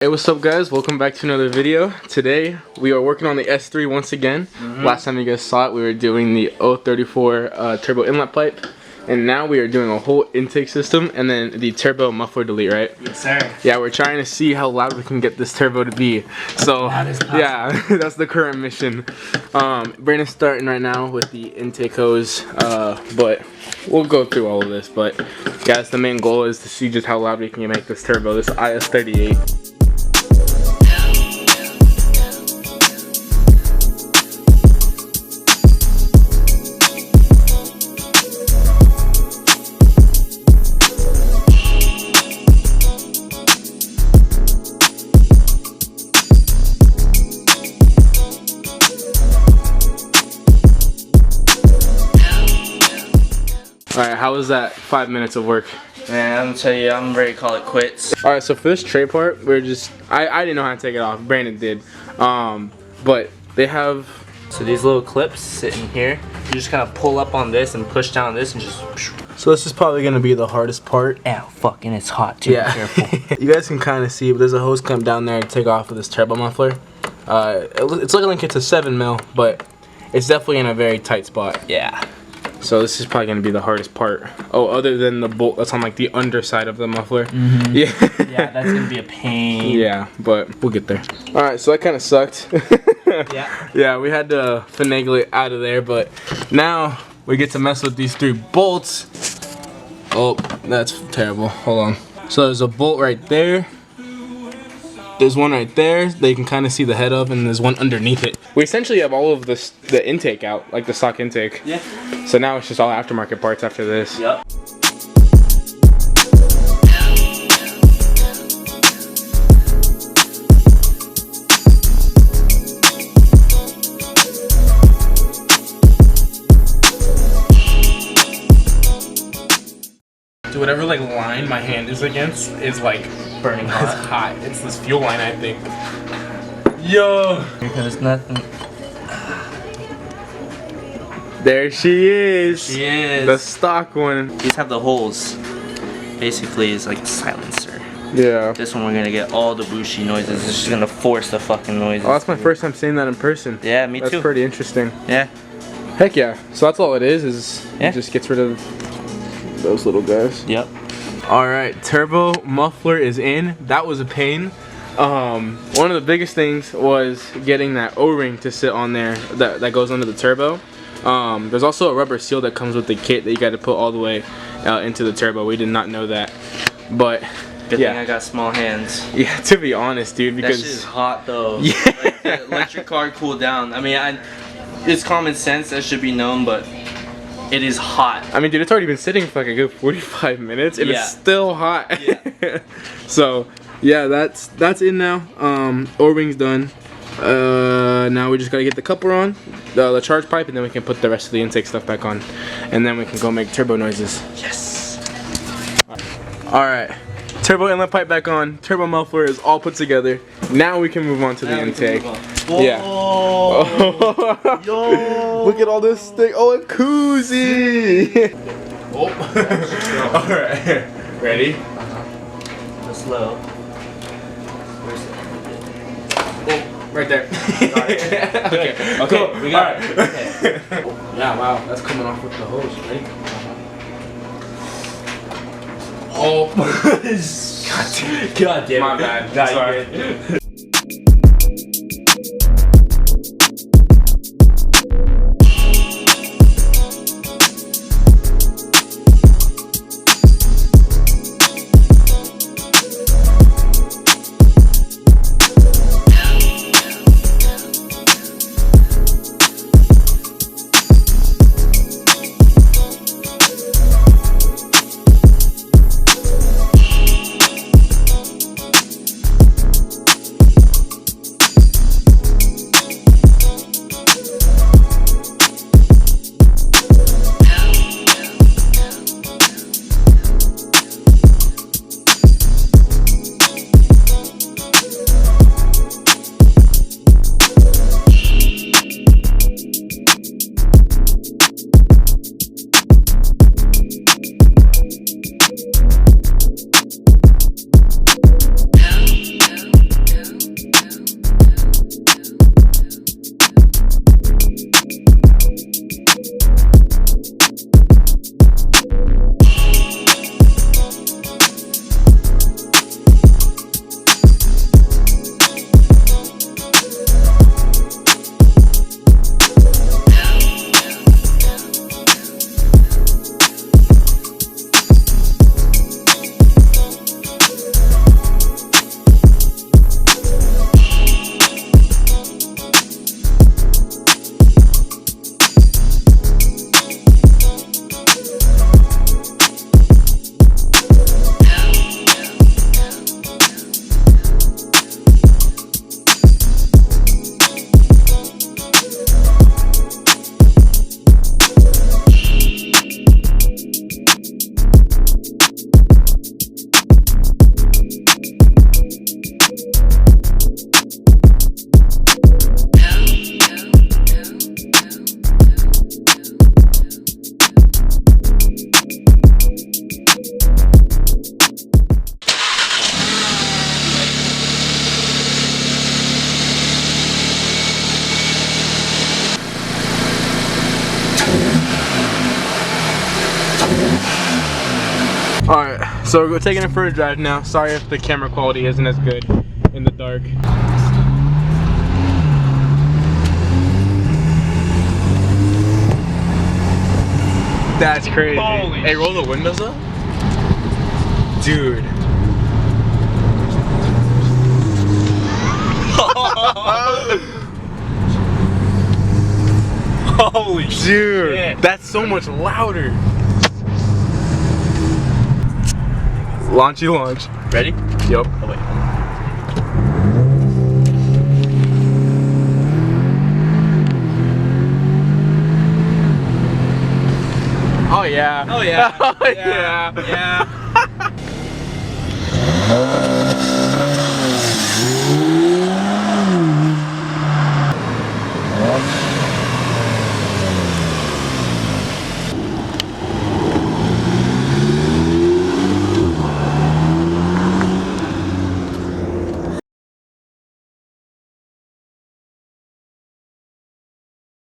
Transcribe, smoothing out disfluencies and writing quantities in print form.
Hey, what's up guys? Welcome back to another video. Today we are working on the S3 once again. Last time you guys saw it, we were doing the 034 turbo inlet pipe, and now we are doing a whole intake system and then the turbo muffler delete, right? Yes sir. Yeah, we're trying to see how loud we can get this turbo to be. So yeah, that's the current mission. Brandon's starting right now with the intake hose, but we'll go through all of this. But guys, the main goal is to see just how loud we can make this turbo, this IS38. Alright, how was that 5 minutes of work? Man, I'm gonna tell you, I'm ready to call it quits. Alright, so for this tray part, we're just, I didn't know how to take it off. Brandon did. But they have... So these little clips sit in here. You just kind of pull up on this and push down this and just... So this is probably going to be the hardest part. Ow, fucking it's hot too, yeah. Be careful. You guys can kind of see, but there's a hose clamp down there to take off of this turbo muffler. It's looking like it's a 7mm, but it's definitely in a very tight spot. Yeah. So this is probably going to be the hardest part. Oh, other than the bolt that's on like the underside of the muffler. Mm-hmm. Yeah. Yeah, that's going to be a pain. Yeah, but we'll get there. Alright, so that kind of sucked. Yeah. Yeah, we had to finagle it out of there, but now we get to mess with these 3 bolts. Oh, that's terrible. Hold on. So there's a bolt right there. There's one right there that you can kind of see the head of, and there's one underneath it. We essentially have all of the intake out, like the stock intake. Yeah. So now it's just all aftermarket parts after this. Yep. So whatever like line my hand is against is like Burning hot. It's hot. It's this fuel line, I think. Yo! Because nothing. There she is. She is. The stock one. These have the holes. Basically, it's like the silencer. Yeah. This one we're gonna get all the bushy noises. It's just gonna force the fucking noises. Oh, that's my first time seeing that in person. Yeah, me too. That's pretty interesting. Yeah. Heck yeah. So that's all it is yeah. It just gets rid of those little guys. Yep. Alright, turbo muffler is in. That was a pain. One of the biggest things was getting that O-ring to sit on there that goes under the turbo. There's also a rubber seal that comes with the kit that you got to put all the way into the turbo. We did not know that, but good thing I got small hands. Yeah, to be honest, dude, because that shit is hot though. Yeah. Like, let your car cool down. I mean, it's common sense, that should be known, but it is hot. I mean, dude, it's already been sitting for like a good 45 minutes and it's still hot. Yeah. So yeah, that's in now. O-ring's done. Now we just gotta get the coupler on, the charge pipe, and then we can put the rest of the intake stuff back on, and then we can go make turbo noises. Yes. All right, turbo inlet pipe back on. Turbo muffler is all put together. Now we can move on to the intake. Yeah. Oh. Yo. Look at all this thing. Oh, a koozie. Oh. All right. Ready? Just slow. Right there. Got it. Okay. Cool. We got it. Okay. Yeah, wow, that's coming off with the hose, right? Oh. God damn it. My bad. Sorry. So we're taking it for a drive now. Sorry if the camera quality isn't as good in the dark. That's crazy. Holy hey, roll the windows up. Dude. Holy Dude, shit. that's so much louder. Launchy launch. Ready? Yup. Oh wait. Oh yeah. Oh yeah. Oh Yeah.